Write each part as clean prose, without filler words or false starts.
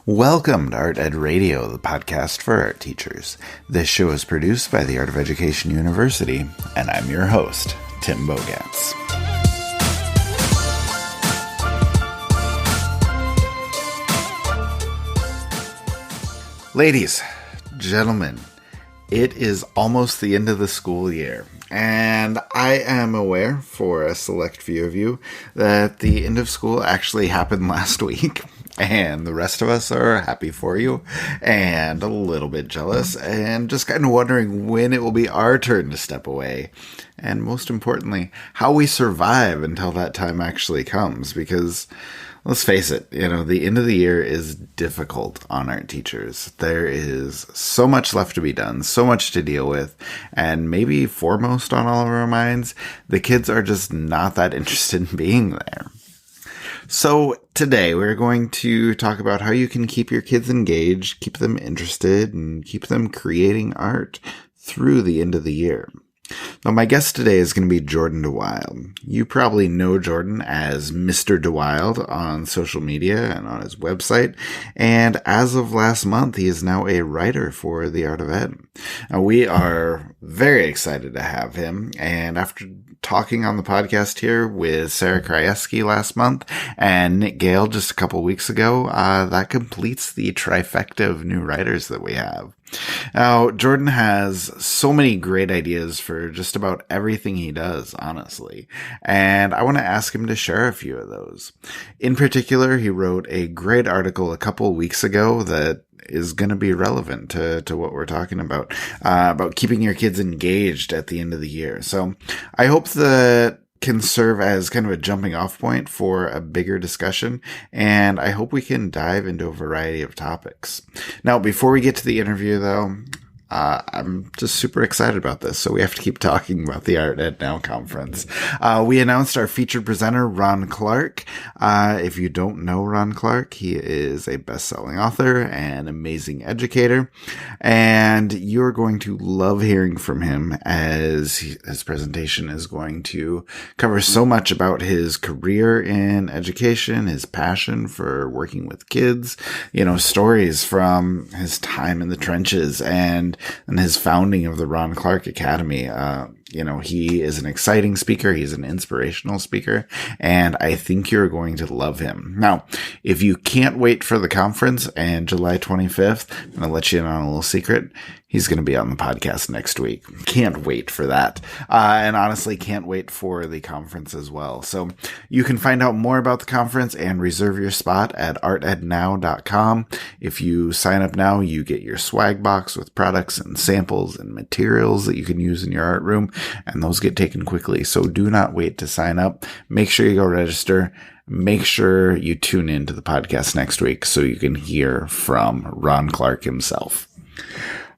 Welcome to Art Ed Radio, the podcast for art teachers. This show is produced by the Art of Education University, and I'm your host, Tim Bogats. Ladies, gentlemen, it is almost the end of the school year, and I am aware, for a select few of you, that the end of school actually happened last week. And the rest of us are happy for you and a little bit jealous and just kind of wondering when it will be our turn to step away. And most importantly, how we survive until that time actually comes. Because let's face it, the end of the year is difficult on art teachers. There is so much left to be done, so much to deal with. And maybe foremost on all of our minds, the kids are just not that interested in being there. So today we're going to talk about how you can keep your kids engaged, keep them interested, and keep them creating art through the end of the year. Now, my guest today is going to be Jordan DeWilde. You probably know Jordan as Mr. DeWilde on social media and on his website. And as of last month, he is now a writer for The Art of Ed. Now, we are very excited to have him. And after talking on the podcast here with Sarah Krajewski last month and Nick Gale just a couple weeks ago, that completes the trifecta of new writers that we have. Now, Jordan has so many great ideas for just about everything he does, honestly, and I want to ask him to share a few of those. In particular, he wrote a great article a couple weeks ago that is going to be relevant to what we're talking about keeping your kids engaged at the end of the year. So I hope that can serve as kind of a jumping off point for a bigger discussion, and I hope we can dive into a variety of topics. Now, before we get to the interview, though, I'm just super excited about this, so we have to keep talking about the Art Ed Now conference. We announced our featured presenter, Ron Clark. If you don't know Ron Clark, he is a best-selling author and amazing educator, and you're going to love hearing from him as his presentation is going to cover so much about his career in education, his passion for working with kids, stories from his time in the trenches and his founding of the Ron Clark Academy. He is an exciting speaker. He's an inspirational speaker, and I think you're going to love him. Now, if you can't wait for the conference and July 25th, I'm going to let you in on a little secret. He's going to be on the podcast next week. Can't wait for that. And honestly, can't wait for the conference as well. So you can find out more about the conference and reserve your spot at artednow.com. If you sign up now, you get your swag box with products and samples and materials that you can use in your art room, and those get taken quickly. So do not wait to sign up. Make sure you go register. Make sure you tune in to the podcast next week so you can hear from Ron Clark himself.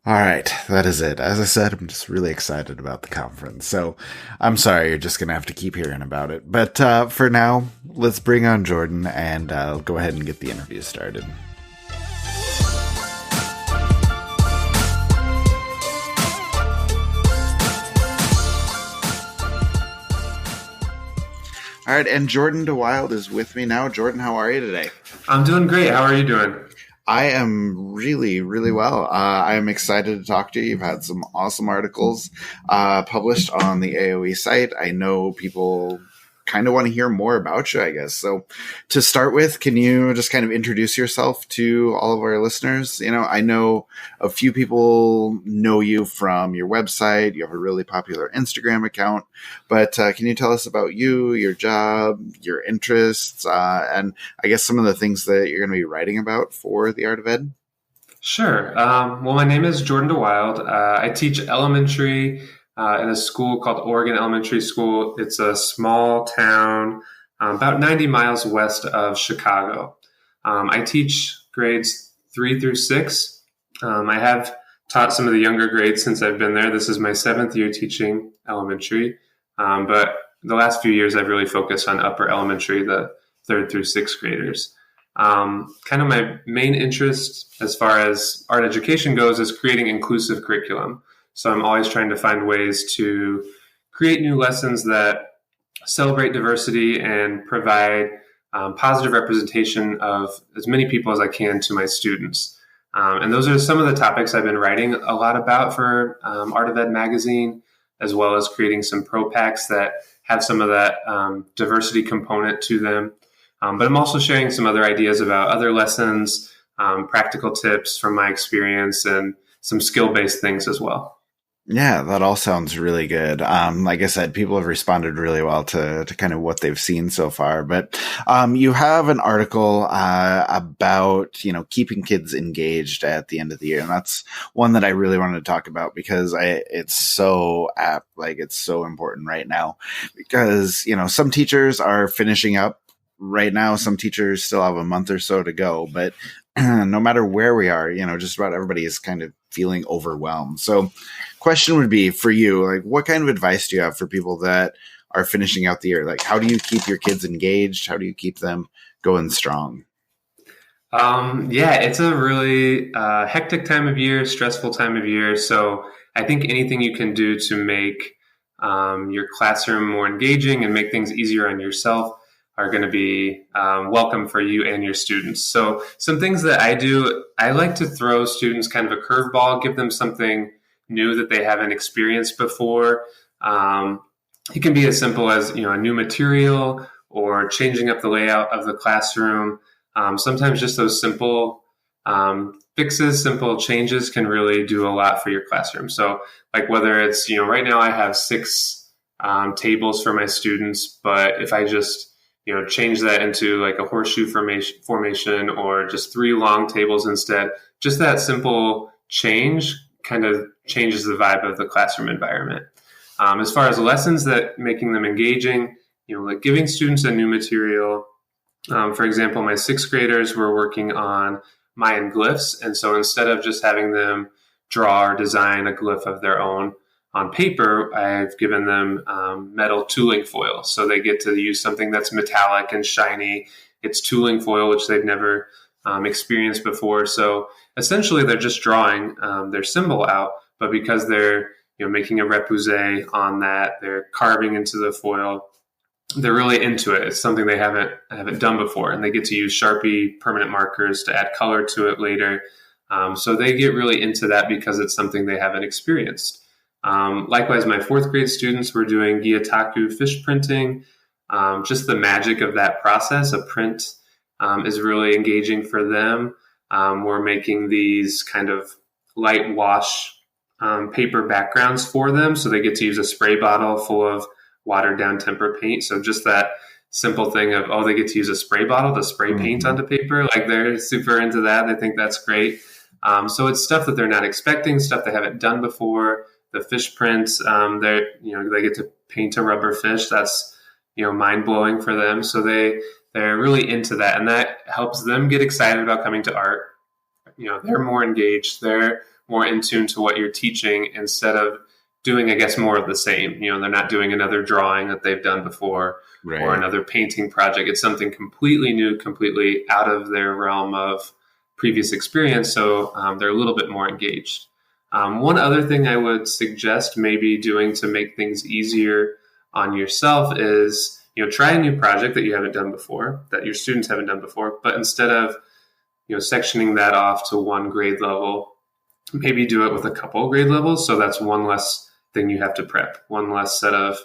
All right, that is it. As I said, I'm just really excited about the conference. So I'm sorry, you're just going to have to keep hearing about it. But for now, let's bring on Jordan and I'll go ahead and get the interview started. All right, and Jordan DeWilde is with me now. Jordan, how are you today? I'm doing great. How are you doing? I am really, really well. I am excited to talk to you. You've had some awesome articles published on the AOE site. I know people kind of want to hear more about you, I guess. So to start with, can you just kind of introduce yourself to all of our listeners? I know a few people know you from your website. You have a really popular Instagram account, but can you tell us about you, your job, your interests, and I guess some of the things that you're going to be writing about for the Art of Ed? Sure. Well, my name is Jordan DeWilde. I teach elementary in a school called Oregon Elementary School. It's a small town about 90 miles west of Chicago. I teach grades 3 through 6. I have taught some of the younger grades since I've been there. This is my 7th year teaching elementary. But the last few years, I've really focused on upper elementary, the 3rd through 6th graders. Kind of my main interest as far as art education goes is creating inclusive curriculum. So I'm always trying to find ways to create new lessons that celebrate diversity and provide positive representation of as many people as I can to my students. And those are some of the topics I've been writing a lot about for Art of Ed magazine, as well as creating some pro packs that have some of that diversity component to them. But I'm also sharing some other ideas about other lessons, practical tips from my experience, and some skill-based things as well. Yeah, that all sounds really good. Like I said, people have responded really well to kind of what they've seen so far. But you have an article about, keeping kids engaged at the end of the year. And that's one that I really wanted to talk about because it's so apt, like it's so important right now. Because, some teachers are finishing up right now. Some teachers still have a month or so to go. But no matter where we are, just about everybody is kind of feeling overwhelmed. So question would be for you, like, what kind of advice do you have for people that are finishing out the year? Like, how do you keep your kids engaged? How do you keep them going strong? Yeah, it's a really hectic time of year, stressful time of year. So I think anything you can do to make your classroom more engaging and make things easier on yourself are going to be welcome for you and your students. So some things that I do, I like to throw students kind of a curveball, give them something new that they haven't experienced before. It can be as simple as, a new material or changing up the layout of the classroom. Sometimes just those simple fixes, simple changes can really do a lot for your classroom. So like whether it's, right now I have 6 tables for my students, but if I just change that into like a horseshoe formation or just 3 long tables instead. Just that simple change kind of changes the vibe of the classroom environment. As far as lessons that making them engaging, like giving students a new material. For example, my 6th graders were working on Mayan glyphs. And so instead of just having them draw or design a glyph of their own on paper, I've given them metal tooling foil. So they get to use something that's metallic and shiny. It's tooling foil, which they've never experienced before. So essentially, they're just drawing their symbol out, but because they're making a repoussé on that, they're carving into the foil. They're really into it. It's something they haven't done before, and they get to use Sharpie permanent markers to add color to it later. So they get really into that because it's something they haven't experienced. Likewise, my 4th grade students were doing Gyataku fish printing. Just the magic of that process, a print, is really engaging for them. We're making these kind of light wash paper backgrounds for them, so they get to use a spray bottle full of watered down tempera paint. So just that simple thing of, they get to use a spray bottle to spray paint onto paper. Like they're super into that. They think that's great. So it's stuff that they're not expecting, stuff they haven't done before. The fish prints, they get to paint a rubber fish. That's, mind blowing for them. So they're really into that, and that helps them get excited about coming to art. They're more engaged. They're more in tune to what you're teaching instead of doing, I guess, more of the same. They're not doing another drawing that they've done before or another painting project. It's something completely new, completely out of their realm of previous experience. So they're a little bit more engaged. One other thing I would suggest maybe doing to make things easier on yourself is, try a new project that you haven't done before, that your students haven't done before, but instead of, sectioning that off to one grade level, maybe do it with a couple grade levels. So that's one less thing you have to prep, one less set of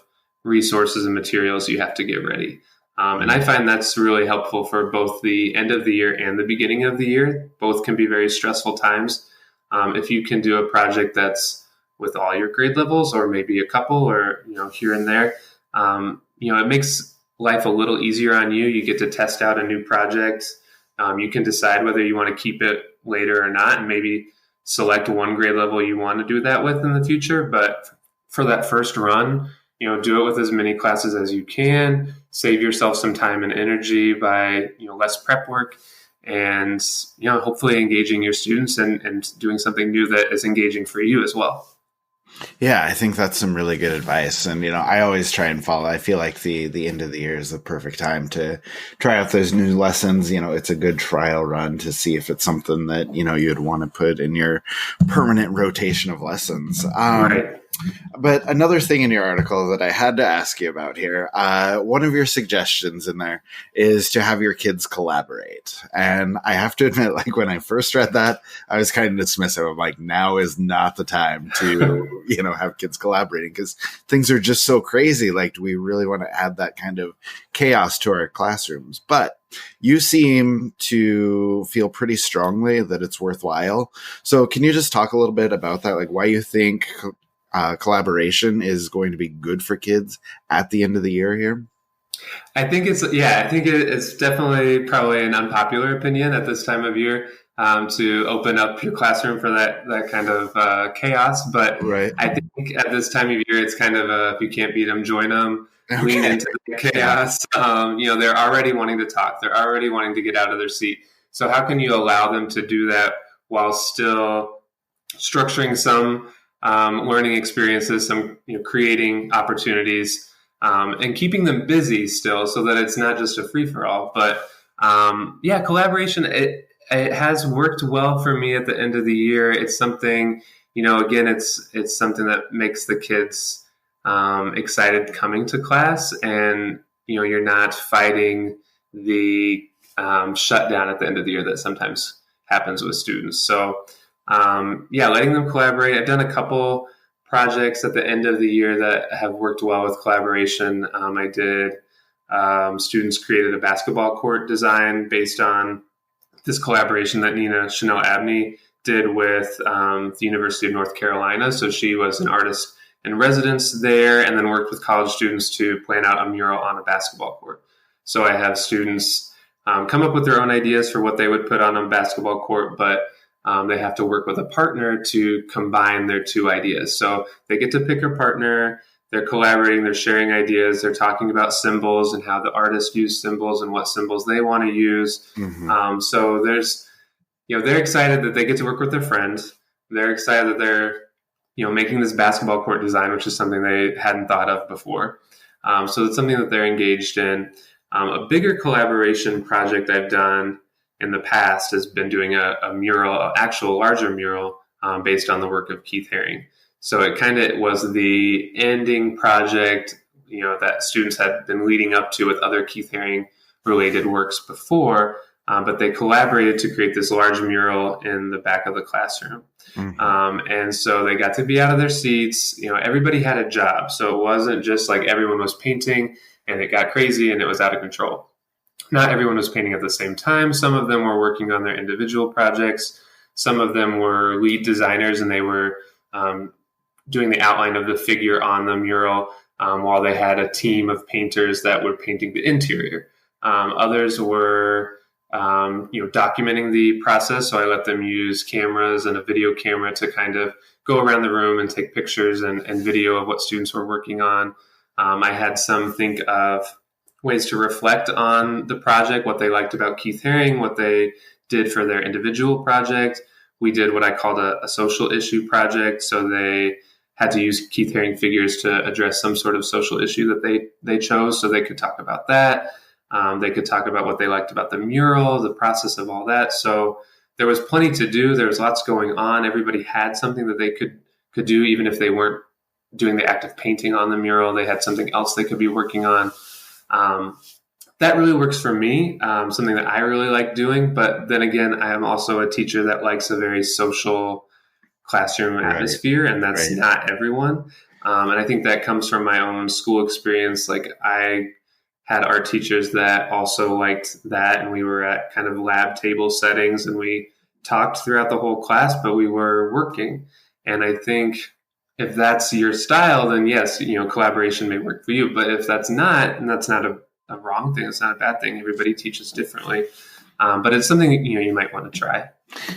resources and materials you have to get ready. And I find that's really helpful for both the end of the year and the beginning of the year. Both can be very stressful times. If you can do a project that's with all your grade levels, or maybe a couple, or here and there, it makes life a little easier on you. You get to test out a new project. You can decide whether you want to keep it later or not, and maybe select one grade level you want to do that with in the future. But for that first run, do it with as many classes as you can. Save yourself some time and energy by less prep work. And, hopefully engaging your students and doing something new that is engaging for you as well. Yeah, I think that's some really good advice. And, I always try and follow. I feel like the end of the year is the perfect time to try out those new lessons. It's a good trial run to see if it's something that, you'd want to put in your permanent rotation of lessons. Right. But another thing in your article that I had to ask you about here, one of your suggestions in there is to have your kids collaborate. And I have to admit, like when I first read that, I was kind of dismissive. I'm like, now is not the time to, have kids collaborating because things are just so crazy. Like, do we really want to add that kind of chaos to our classrooms? But you seem to feel pretty strongly that it's worthwhile. So can you just talk a little bit about that? Like why you think collaboration is going to be good for kids at the end of the year here? I think it's definitely probably an unpopular opinion at this time of year to open up your classroom for that kind of chaos. But right. I think at this time of year, it's kind of if you can't beat them, join them. Okay. Lean into the chaos. They're already wanting to talk. They're already wanting to get out of their seat. So how can you allow them to do that while still structuring some learning experiences, some creating opportunities, and keeping them busy still, so that it's not just a free for all. But collaboration it has worked well for me at the end of the year. It's something again, it's something that makes the kids excited coming to class, and you're not fighting the shutdown at the end of the year that sometimes happens with students. So letting them collaborate. I've done a couple projects at the end of the year that have worked well with collaboration. I did students created a basketball court design based on this collaboration that Nina Chanel Abney did with the University of North Carolina. So she was an artist in residence there and then worked with college students to plan out a mural on a basketball court. So I have students come up with their own ideas for what they would put on a basketball court, but they have to work with a partner to combine their two ideas. So they get to pick a partner, they're collaborating, they're sharing ideas, they're talking about symbols and how the artists use symbols and what symbols they want to use. Mm-hmm. So there's, they're excited that they get to work with their friends. They're excited that they're, making this basketball court design, which is something they hadn't thought of before. So it's something that they're engaged in. A bigger collaboration project I've done in the past has been doing a mural, an actual larger mural based on the work of Keith Haring. So it kind of was the ending project, that students had been leading up to with other Keith Haring related works before, but they collaborated to create this large mural in the back of the classroom. Mm-hmm. And so they got to be out of their seats. Everybody had a job. So it wasn't just like everyone was painting and it got crazy and it was out of control. Not everyone was painting at the same time. Some of them were working on their individual projects. Some of them were lead designers and they were doing the outline of the figure on the mural while they had a team of painters that were painting the interior. Others were documenting the process. So I let them use cameras and a video camera to kind of go around the room and take pictures and video of what students were working on. I had some think of ways to reflect on the project, what they liked about Keith Haring, what they did for their individual project. We did what I called a social issue project. So they had to use Keith Haring figures to address some sort of social issue that they chose. So they could talk about that. They could talk about what they liked about the mural, the process of all that. So there was plenty to do. There was lots going on. Everybody had something that they could do, even if they weren't doing the act of painting on the mural. They had something else they could be working on. That really works for me, something that I really like doing. But then again, I am also a teacher that likes a very social classroom atmosphere, and that's not everyone. And I think that comes from my own school experience. Like I had art teachers that also liked that, and we were at kind of lab table settings and we talked throughout the whole class, but we were working. And I think if that's your style, then yes, collaboration may work for you. But if that's not, and that's not a wrong thing, it's not a bad thing. Everybody teaches differently. But it's something, you might want to try.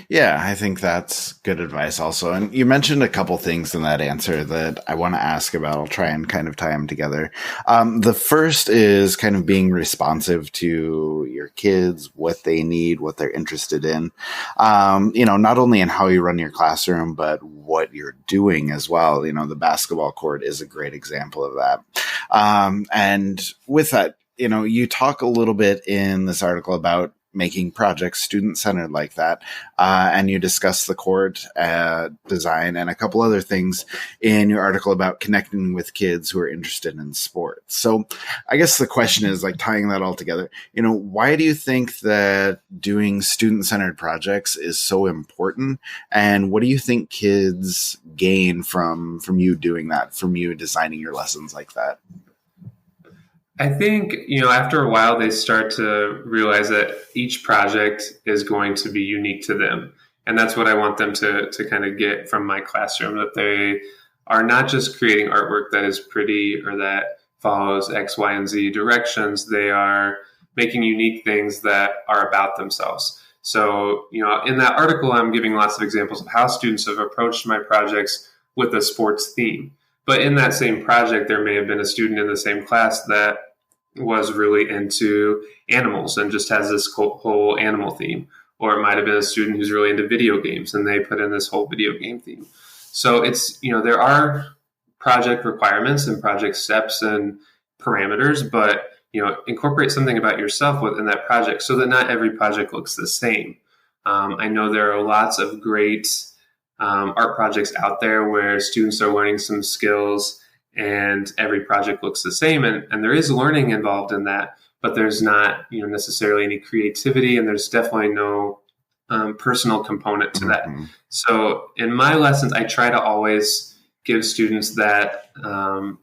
Yeah, I think that's good advice also. And you mentioned a couple things in that answer that I want to ask about. I'll try and kind of tie them together. The first is kind of being responsive to your kids, what they need, what they're interested in, not only in how you run your classroom, but what you're doing as well. The basketball court is a great example of that. And with that, you talk a little bit in this article about making projects student-centered like that. And you discuss the court design and a couple other things in your article about connecting with kids who are interested in sports. So I guess the question is, like, tying that all together, why do you think that doing student-centered projects is so important? And what do you think kids gain from you doing that, from you designing your lessons like that? I think, after a while, they start to realize that each project is going to be unique to them. And that's what I want them to kind of get from my classroom, that they are not just creating artwork that is pretty or that follows X, Y, and Z directions. They are making unique things that are about themselves. So, in that article, I'm giving lots of examples of how students have approached my projects with a sports theme. But in that same project, there may have been a student in the same class that was really into animals and just has this whole animal theme. Or it might have been a student who's really into video games and they put in this whole video game theme. So it's, there are project requirements and project steps and parameters, but, incorporate something about yourself within that project so that not every project looks the same. I know there are lots of great art projects out there where students are learning some skills and every project looks the same. And there is learning involved in that, but there's not, necessarily any creativity, and there's definitely no personal component to that. Mm-hmm. So in my lessons, I try to always give students that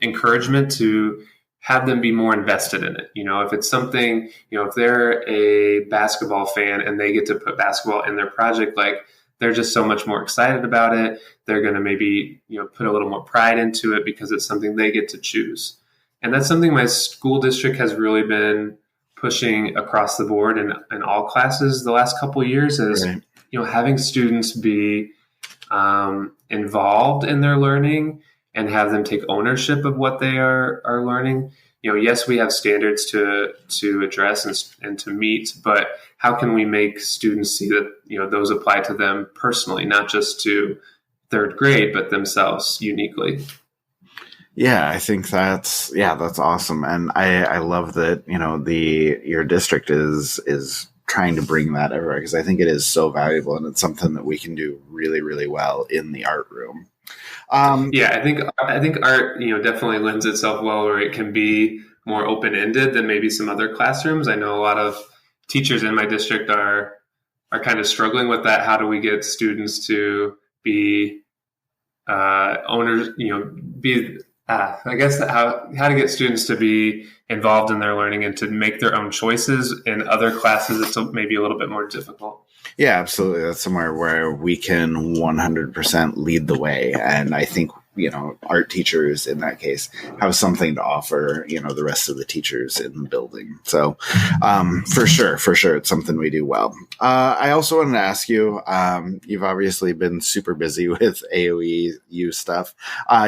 encouragement to have them be more invested in it. If it's something, if they're a basketball fan and they get to put basketball in their project, like, they're just so much more excited about it. They're going to maybe, put a little more pride into it because it's something they get to choose. And that's something my school district has really been pushing across the board in all classes the last couple of years is, right, having students be involved in their learning and have them take ownership of what they are learning. Yes, we have standards to address and to meet, but how can we make students see that, those apply to them personally, not just to third grade, but themselves uniquely? Yeah, I think that's awesome. And I love that, your district is trying to bring that everywhere, because I think it is so valuable and it's something that we can do really, really well in the art room. I think art, definitely lends itself well where it can be more open-ended than maybe some other classrooms. I know a lot of teachers in my district are kind of struggling with that. How do we get students to be owners, I guess how to get students to be involved in their learning and to make their own choices. In other classes, it's maybe a little bit more difficult. Yeah, absolutely. That's somewhere where we can 100% lead the way. And I think, art teachers in that case have something to offer, the rest of the teachers in the building. So for sure, it's something we do well. I also wanted to ask you, you've obviously been super busy with AOEU stuff.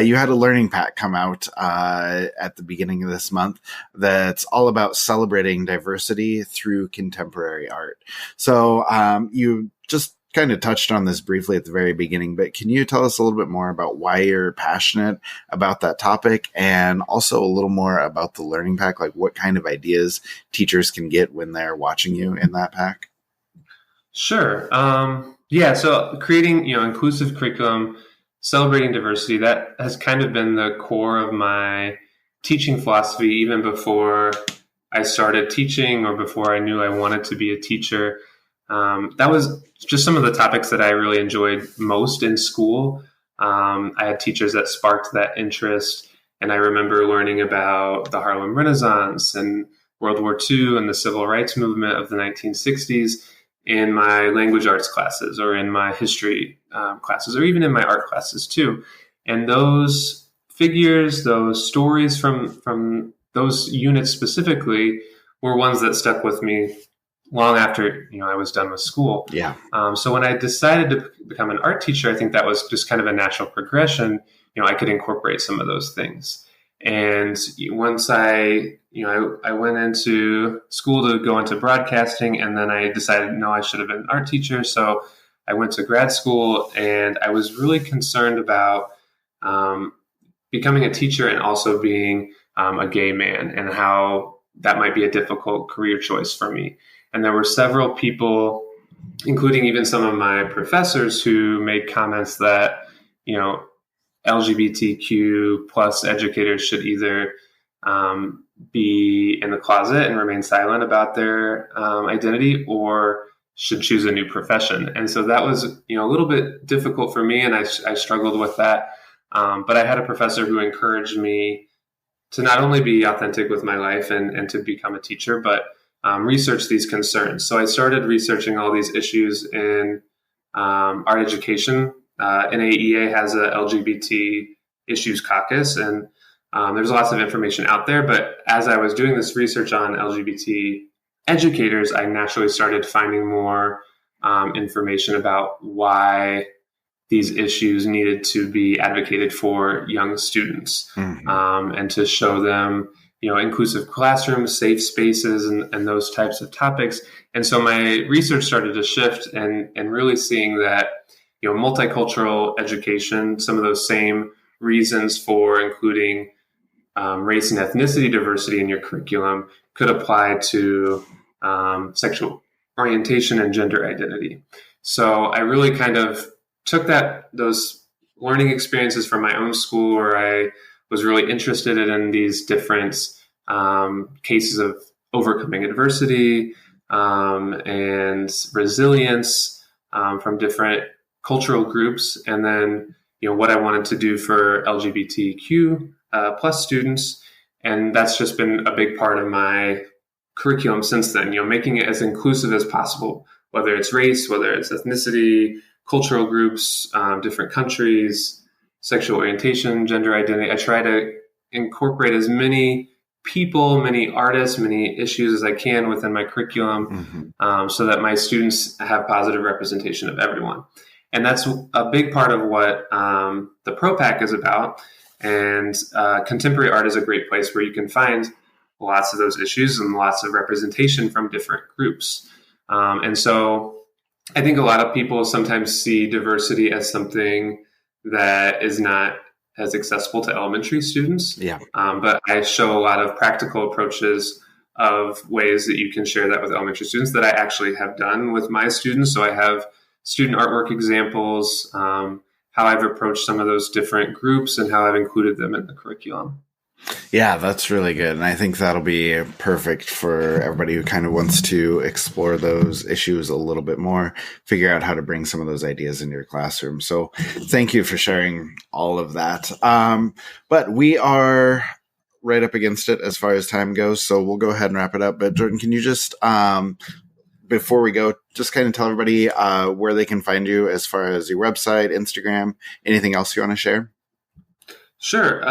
You had a learning pack come out at the beginning of this month that's all about celebrating diversity through contemporary art. So you just kind of touched on this briefly at the very beginning, but can you tell us a little bit more about why you're passionate about that topic, and also a little more about the learning pack, like what kind of ideas teachers can get when they're watching you in that pack? Sure. So creating, inclusive curriculum, celebrating diversity, that has kind of been the core of my teaching philosophy, even before I started teaching or before I knew I wanted to be a teacher. That was just some of the topics that I really enjoyed most in school. I had teachers that sparked that interest, and I remember learning about the Harlem Renaissance and World War II and the Civil Rights Movement of the 1960s in my language arts classes or in my history classes or even in my art classes too. And those figures, those stories from those units specifically were ones that stuck with me long after, I was done with school. Yeah. So when I decided to become an art teacher, I think that was just kind of a natural progression. I could incorporate some of those things. And once I went into school to go into broadcasting, and then I decided, no, I should have been an art teacher. So I went to grad school, and I was really concerned about becoming a teacher and also being a gay man, and how that might be a difficult career choice for me. And there were several people, including even some of my professors, who made comments that, LGBTQ plus educators should either be in the closet and remain silent about their identity, or should choose a new profession. And so that was, a little bit difficult for me, and I struggled with that. But I had a professor who encouraged me to not only be authentic with my life and to become a teacher, but research these concerns. So I started researching all these issues in art education. NAEA has a LGBT issues caucus, and there's lots of information out there. But as I was doing this research on LGBT educators, I naturally started finding more information about why these issues needed to be advocated for young students, and to show them, inclusive classrooms, safe spaces, and those types of topics. And so my research started to shift and really seeing that, multicultural education, some of those same reasons for including race and ethnicity diversity in your curriculum could apply to sexual orientation and gender identity. So I really kind of took those learning experiences from my own school, where I was really interested in these different cases of overcoming adversity and resilience from different cultural groups, and then what I wanted to do for LGBTQ plus students, and that's just been a big part of my curriculum since then. Making it as inclusive as possible, whether it's race, whether it's ethnicity, cultural groups, different countries, sexual orientation, gender identity. I try to incorporate as many people, many artists, many issues as I can within my curriculum, so that my students have positive representation of everyone. And that's a big part of what the ProPack is about. And contemporary art is a great place where you can find lots of those issues and lots of representation from different groups. And so I think a lot of people sometimes see diversity as something that is not as accessible to elementary students. Yeah. But I show a lot of practical approaches of ways that you can share that with elementary students that I actually have done with my students. So I have student artwork examples, how I've approached some of those different groups and how I've included them in the curriculum. Yeah, that's really good. And I think that'll be perfect for everybody who kind of wants to explore those issues a little bit more, figure out how to bring some of those ideas into your classroom. So thank you for sharing all of that. But we are right up against it as far as time goes, so we'll go ahead and wrap it up. But Jordan, can you just, before we go, just kind of tell everybody where they can find you as far as your website, Instagram, anything else you want to share? Sure.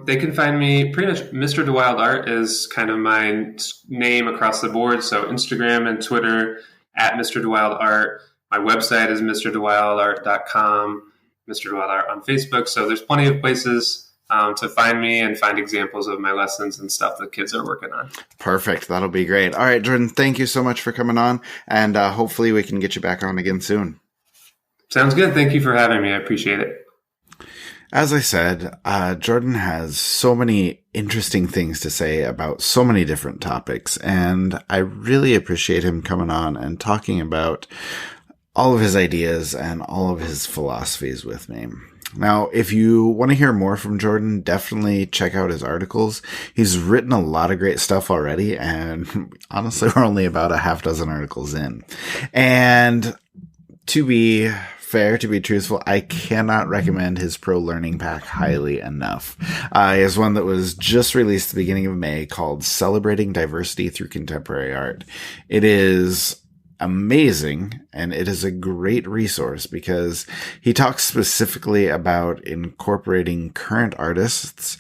They can find me pretty much. Mr. DeWilde Art is kind of my name across the board. So Instagram and Twitter at Mr. DeWilde Art. My website is mrdewildeart.com, Mr. DeWilde Art on Facebook. So there's plenty of places to find me and find examples of my lessons and stuff that kids are working on. Perfect. That'll be great. All right, Jordan, thank you so much for coming on, and hopefully we can get you back on again soon. Sounds good. Thank you for having me. I appreciate it. As I said, Jordan has so many interesting things to say about so many different topics, and I really appreciate him coming on and talking about all of his ideas and all of his philosophies with me. Now, if you want to hear more from Jordan, definitely check out his articles. He's written a lot of great stuff already, and honestly, we're only about a half dozen articles in. And to be fair, to be truthful, I cannot recommend his Pro Learning Pack highly enough. He has one that was just released at the beginning of May called Celebrating Diversity Through Contemporary Art. It is amazing, and it is a great resource because he talks specifically about incorporating current artists,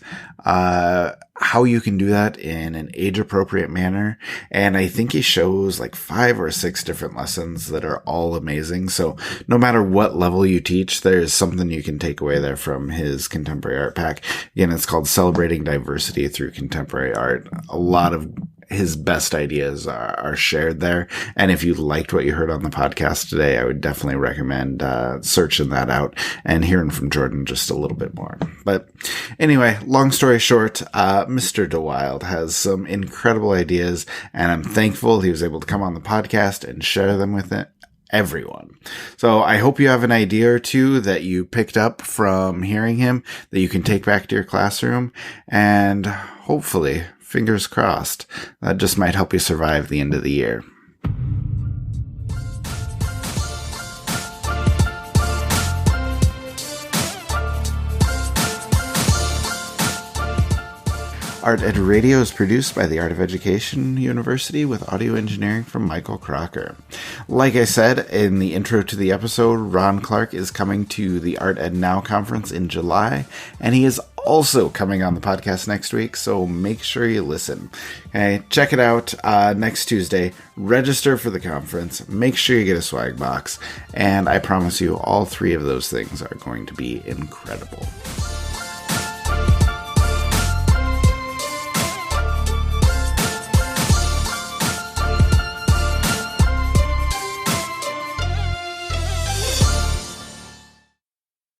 how you can do that in an age-appropriate manner. And I think he shows like 5 or 6 different lessons that are all amazing. So no matter what level you teach, there's something you can take away there from his contemporary art pack. Again, it's called Celebrating Diversity Through Contemporary Art. A lot of his best ideas are shared there. And if you liked what you heard on the podcast today, I would definitely recommend searching that out and hearing from Jordan just a little bit more. But anyway, long story short, Mr. DeWilde has some incredible ideas, and I'm thankful he was able to come on the podcast and share them with everyone. So I hope you have an idea or two that you picked up from hearing him that you can take back to your classroom, and hopefully, fingers crossed, that just might help you survive the end of the year. Art Ed Radio is produced by the Art of Education University with audio engineering from Michael Crocker. Like I said in the intro to the episode, Ron Clark is coming to the Art Ed Now conference in July, and he is also coming on the podcast next week, so make sure you listen. Okay, check it out next Tuesday. Register for the conference. Make sure you get a swag box, and I promise you all three of those things are going to be incredible.